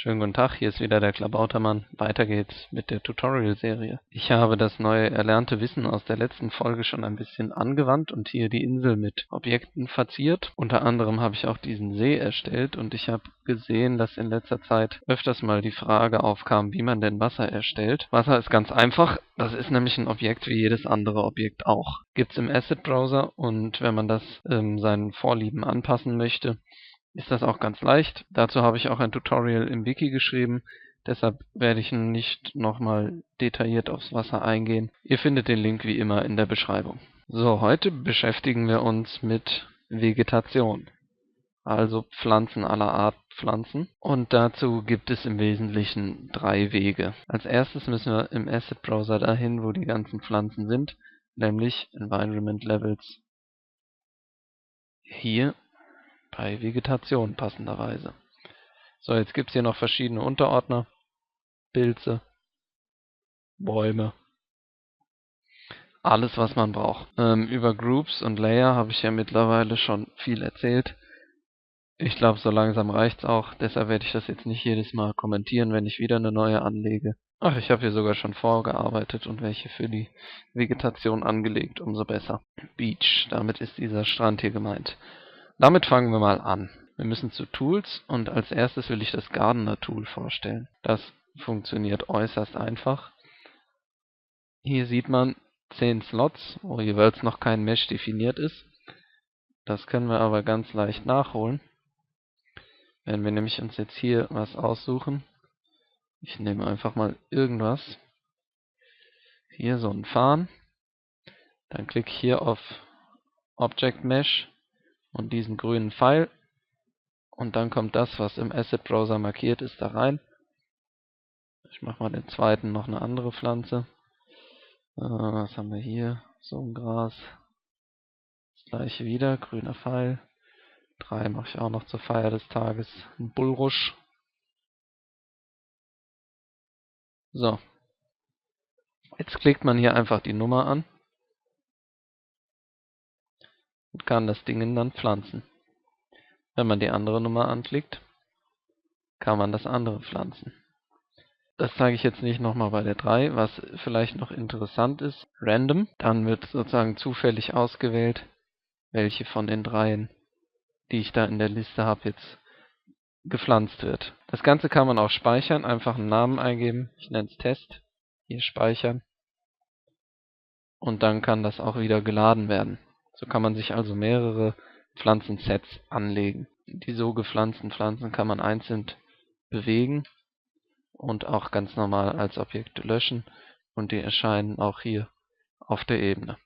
Schönen guten Tag, hier ist wieder der Klabautermann. Weiter geht's mit der Tutorial-Serie. Ich habe das neue erlernte Wissen aus der letzten Folge schon ein bisschen angewandt und hier die Insel mit Objekten verziert. Unter anderem habe ich auch diesen See erstellt und ich habe gesehen, dass in letzter Zeit öfters mal die Frage aufkam, wie man denn Wasser erstellt. Wasser ist ganz einfach, das ist nämlich ein Objekt wie jedes andere Objekt auch. Gibt's im Asset Browser und wenn man das seinen Vorlieben anpassen möchte, ist das auch ganz leicht. Dazu habe ich auch ein Tutorial im Wiki geschrieben, deshalb werde ich nicht nochmal detailliert aufs Wasser eingehen. Ihr findet den Link wie immer in der Beschreibung. So, heute beschäftigen wir uns mit Vegetation, also Pflanzen aller Art Pflanzen. Und dazu gibt es im Wesentlichen 3 Wege. Als erstes müssen wir im Asset Browser dahin, wo die ganzen Pflanzen sind, nämlich Environment Levels hier bei Vegetation passenderweise. So, jetzt gibt es hier noch verschiedene Unterordner, Pilze, Bäume, alles was man braucht. Über Groups und Layer habe ich ja mittlerweile schon viel erzählt. Ich glaube, so langsam reicht's auch, deshalb werde ich das jetzt nicht jedes Mal kommentieren, wenn ich wieder eine neue anlege. Ach, ich habe hier sogar schon vorgearbeitet und welche für die Vegetation angelegt, umso besser. Beach, damit ist dieser Strand hier gemeint. Damit fangen wir mal an. Wir müssen zu Tools und als erstes will ich das Gardener Tool vorstellen. Das funktioniert äußerst einfach. Hier sieht man 10 Slots, wo jeweils noch kein Mesh definiert ist. Das können wir aber ganz leicht nachholen. Wenn wir nämlich uns jetzt hier was aussuchen. Ich nehme einfach mal irgendwas. Hier so ein Farn. Dann klicke ich hier auf Object Mesh und diesen grünen Pfeil. Und dann kommt das, was im Asset Browser markiert ist, da rein. Ich mache mal den zweiten noch eine andere Pflanze. Was haben wir hier? So ein Gras. Das gleiche wieder, grüner Pfeil. 3 mache ich auch noch zur Feier des Tages. Ein Bulrush. So. Jetzt klickt man hier einfach die Nummer an. Und kann das Ding dann pflanzen. Wenn man die andere Nummer anklickt, kann man das andere pflanzen. Das zeige ich jetzt nicht nochmal bei der 3. Was vielleicht noch interessant ist, Random. Dann wird sozusagen zufällig ausgewählt, welche von den 3, die ich da in der Liste habe, jetzt gepflanzt wird. Das Ganze kann man auch speichern, einfach einen Namen eingeben. Ich nenne es Test. Hier speichern. Und dann kann das auch wieder geladen werden. So kann man sich also mehrere Pflanzensets anlegen. Die so gepflanzten Pflanzen kann man einzeln bewegen und auch ganz normal als Objekte löschen und die erscheinen auch hier auf der Ebene.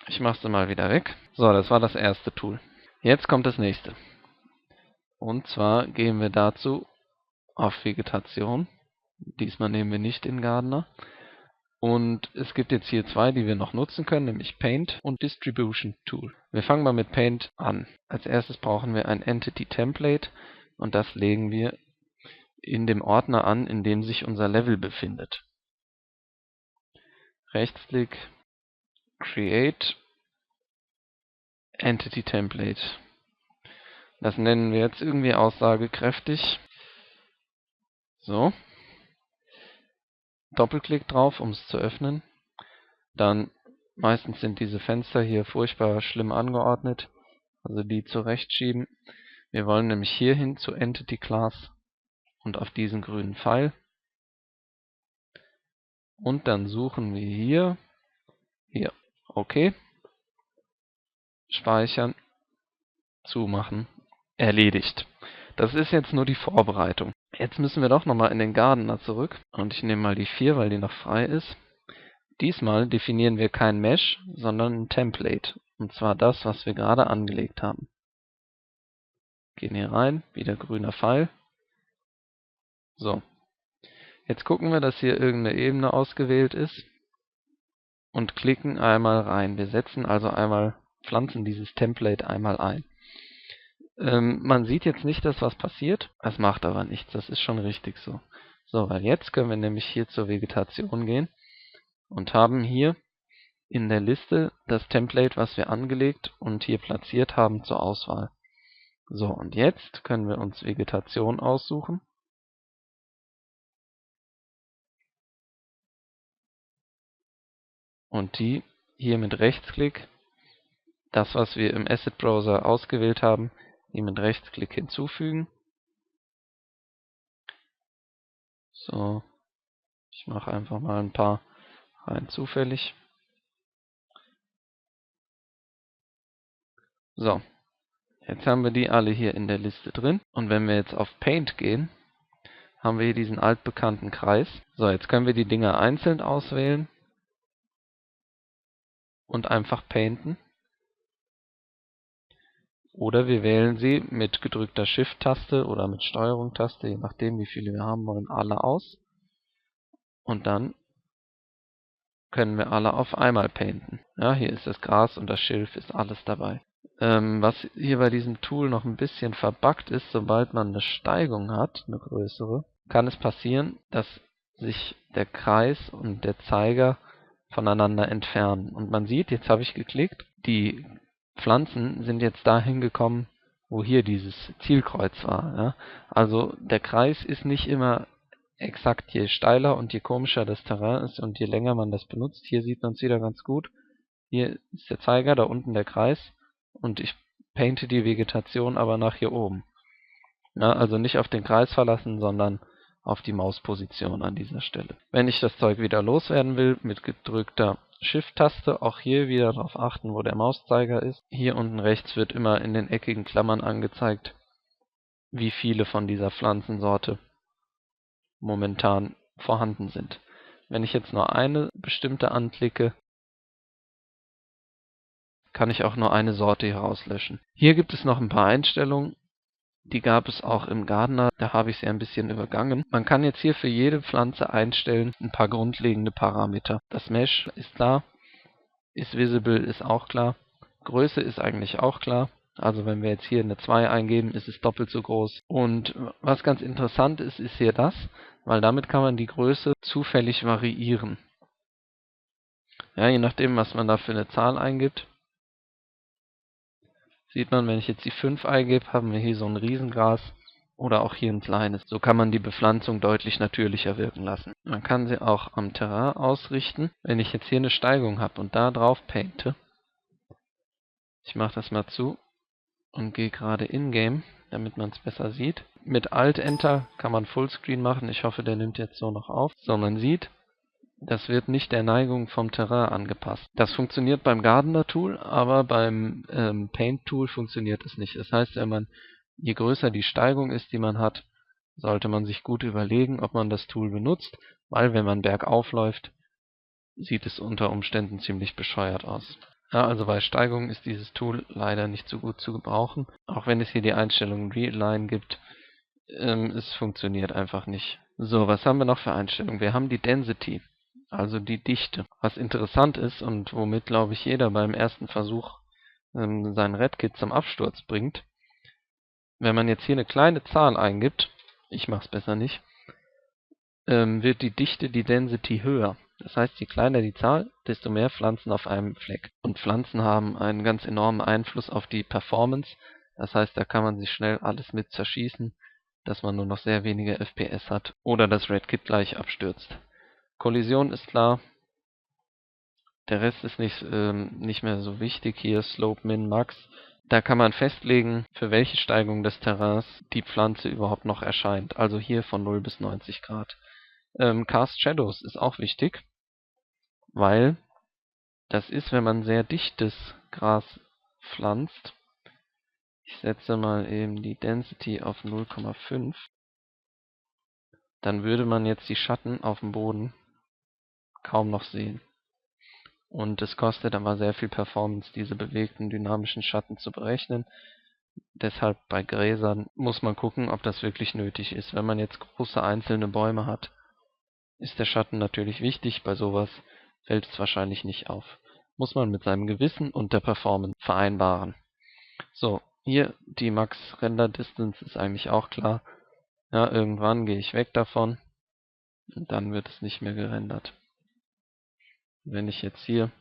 Ich mache sie mal wieder weg. So, das war das erste Tool. Jetzt kommt das nächste. Und zwar gehen wir dazu auf Vegetation. Diesmal nehmen wir nicht den Gardener. Und es gibt jetzt hier 2, die wir noch nutzen können, nämlich Paint und Distribution Tool. Wir fangen mal mit Paint an. Als erstes brauchen wir ein Entity Template und das legen wir in dem Ordner an, in dem sich unser Level befindet. Rechtsklick, Create, Entity Template. Das nennen wir jetzt irgendwie aussagekräftig. So. Doppelklick drauf, um es zu öffnen. Dann meistens sind diese Fenster hier furchtbar schlimm angeordnet, also die zurechtschieben. Wir wollen nämlich hierhin zu Entity Class und auf diesen grünen Pfeil. Und dann suchen wir hier, OK, speichern, zumachen, erledigt. Das ist jetzt nur die Vorbereitung. Jetzt müssen wir doch nochmal in den Gardener zurück und ich nehme mal die 4, weil die noch frei ist. Diesmal definieren wir kein Mesh, sondern ein Template. Und zwar das, was wir gerade angelegt haben. Gehen hier rein, wieder grüner Pfeil. So. Jetzt gucken wir, dass hier irgendeine Ebene ausgewählt ist. Und klicken einmal rein. Wir setzen also einmal, pflanzen dieses Template einmal ein. Man sieht jetzt nicht, dass was passiert. Es macht aber nichts, das ist schon richtig so. So, weil jetzt können wir nämlich hier zur Vegetation gehen. Und haben hier in der Liste das Template, was wir angelegt und hier platziert haben, zur Auswahl. So, und jetzt können wir uns Vegetation aussuchen und die hier mit Rechtsklick, das was wir im Asset Browser ausgewählt haben, die mit Rechtsklick hinzufügen. So, ich mache einfach mal ein paar rein zufällig. So, jetzt haben wir die alle hier in der Liste drin. Und wenn wir jetzt auf Paint gehen, haben wir hier diesen altbekannten Kreis. So, jetzt können wir die Dinger einzeln auswählen und einfach painten. Oder wir wählen sie mit gedrückter Shift-Taste oder mit Steuerung-Taste, je nachdem wie viele wir haben wollen, alle aus. Und dann können wir alle auf einmal painten. Ja, hier ist das Gras und das Schilf, ist alles dabei. Was hier bei diesem Tool noch ein bisschen verbuggt ist, sobald man eine Steigung hat, eine größere, kann es passieren, dass sich der Kreis und der Zeiger voneinander entfernen. Und man sieht, jetzt habe ich geklickt, die Pflanzen sind jetzt dahin gekommen, wo hier dieses Zielkreuz war. Ja? Also der Kreis ist nicht immer exakt, je steiler und je komischer das Terrain ist und je länger man das benutzt. Hier sieht man es wieder ganz gut. Hier ist der Zeiger, da unten der Kreis und ich painte die Vegetation aber nach hier oben. Ja, also nicht auf den Kreis verlassen, sondern auf die Mausposition an dieser Stelle. Wenn ich das Zeug wieder loswerden will, mit gedrückter Shift-Taste, auch hier wieder darauf achten, wo der Mauszeiger ist. Hier unten rechts wird immer in den eckigen Klammern angezeigt, wie viele von dieser Pflanzensorte momentan vorhanden sind. Wenn ich jetzt nur eine bestimmte anklicke, kann ich auch nur eine Sorte hier rauslöschen. Hier gibt es noch ein paar Einstellungen, die gab es auch im Gardener, da habe ich sie ein bisschen übergangen. Man kann jetzt hier für jede Pflanze einstellen, ein paar grundlegende Parameter. Das Mesh ist klar, ist visible ist auch klar, Größe ist eigentlich auch klar. Also wenn wir jetzt hier eine 2 eingeben, ist es doppelt so groß. Und was ganz interessant ist, ist hier das, weil damit kann man die Größe zufällig variieren. Ja, je nachdem, was man da für eine Zahl eingibt. Sieht man, wenn ich jetzt die 5 eingebe, haben wir hier so ein Riesengras oder auch hier ein kleines. So kann man die Bepflanzung deutlich natürlicher wirken lassen. Man kann sie auch am Terrain ausrichten. Wenn ich jetzt hier eine Steigung habe und da drauf painte, ich mache das mal zu und gehe gerade in-game, damit man es besser sieht. Mit Alt-Enter kann man Fullscreen machen. Ich hoffe, der nimmt jetzt so noch auf. So, man sieht, das wird nicht der Neigung vom Terrain angepasst. Das funktioniert beim Gardener Tool, aber beim Paint Tool funktioniert es nicht. Das heißt, je größer die Steigung ist, die man hat, sollte man sich gut überlegen, ob man das Tool benutzt, weil wenn man bergauf läuft, sieht es unter Umständen ziemlich bescheuert aus. Ja, also bei Steigung ist dieses Tool leider nicht so gut zu gebrauchen. Auch wenn es hier die Einstellung Realign gibt, es funktioniert einfach nicht. So, was haben wir noch für Einstellungen? Wir haben die Density, also die Dichte. Was interessant ist und womit, glaube ich, jeder beim ersten Versuch sein Redkit zum Absturz bringt. Wenn man jetzt hier eine kleine Zahl eingibt, ich mache es besser nicht, wird die Dichte, die Density höher. Das heißt, je kleiner die Zahl, desto mehr Pflanzen auf einem Fleck. Und Pflanzen haben einen ganz enormen Einfluss auf die Performance. Das heißt, da kann man sich schnell alles mit zerschießen, dass man nur noch sehr wenige FPS hat oder das Redkit gleich abstürzt. Kollision ist klar. Der Rest ist nicht mehr so wichtig. Hier Slope, Min, Max. Da kann man festlegen, für welche Steigung des Terrains die Pflanze überhaupt noch erscheint. Also hier von 0 bis 90 Grad. Cast Shadows ist auch wichtig, weil das ist, wenn man sehr dichtes Gras pflanzt. Ich setze mal eben die Density auf 0,5. Dann würde man jetzt die Schatten auf dem Boden kaum noch sehen. Und es kostet aber sehr viel Performance, diese bewegten dynamischen Schatten zu berechnen. Deshalb bei Gräsern muss man gucken, ob das wirklich nötig ist. Wenn man jetzt große einzelne Bäume hat, ist der Schatten natürlich wichtig. Bei sowas fällt es wahrscheinlich nicht auf. Muss man mit seinem Gewissen und der Performance vereinbaren. So, hier die Max Render Distance ist eigentlich auch klar. Ja, irgendwann gehe ich weg davon und dann wird es nicht mehr gerendert. Wenn ich jetzt hier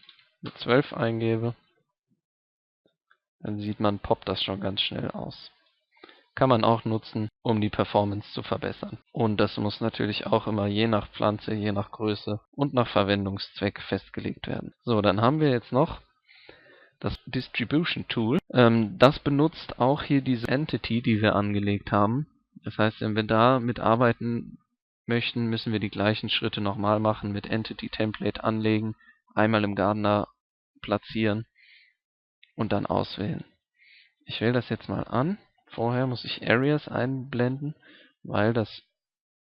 eine 12 eingebe, dann sieht man, poppt das schon ganz schnell aus. kann man auch nutzen, um die Performance zu verbessern. Und das muss natürlich auch immer je nach Pflanze, je nach Größe und nach Verwendungszweck festgelegt werden. So, dann haben wir jetzt noch das Distribution Tool. Das benutzt auch hier diese Entity, die wir angelegt haben. Das heißt, wenn wir da mitarbeiten möchten, müssen wir die gleichen Schritte nochmal machen, mit Entity Template anlegen, einmal im Gardener platzieren und dann auswählen. Ich wähle das jetzt mal an. Vorher muss ich Areas einblenden, weil das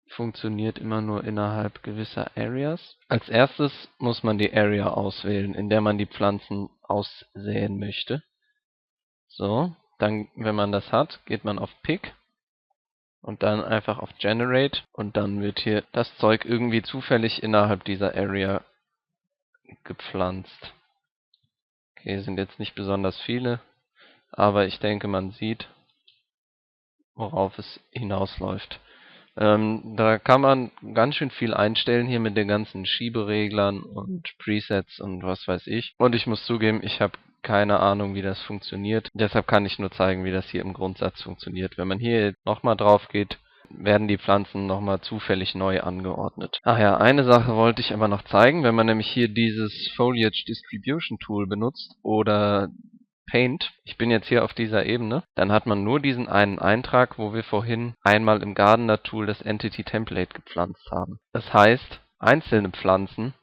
funktioniert immer nur innerhalb gewisser Areas. Als erstes muss man die Area auswählen, in der man die Pflanzen aussäen möchte. So, dann, wenn man das hat, geht man auf Pick und dann einfach auf Generate und dann wird hier das Zeug irgendwie zufällig innerhalb dieser Area gepflanzt. Okay, sind jetzt nicht besonders viele, aber ich denke, man sieht, worauf es hinausläuft. Da kann man ganz schön viel einstellen hier mit den ganzen Schiebereglern und Presets und was weiß ich. Und ich muss zugeben, ich habe keine Ahnung, wie das funktioniert. Deshalb kann ich nur zeigen, wie das hier im Grundsatz funktioniert. Wenn man hier nochmal drauf geht, werden die Pflanzen nochmal zufällig neu angeordnet. Ach ja, eine Sache wollte ich aber noch zeigen. Wenn man nämlich hier dieses Foliage Distribution Tool benutzt oder Paint, ich bin jetzt hier auf dieser Ebene, dann hat man nur diesen einen Eintrag, wo wir vorhin einmal im Gardener Tool das Entity Template gepflanzt haben. Das heißt, einzelne Pflanzen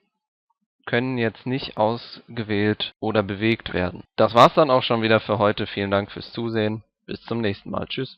können jetzt nicht ausgewählt oder bewegt werden. Das war's dann auch schon wieder für heute. Vielen Dank fürs Zusehen. Bis zum nächsten Mal. Tschüss.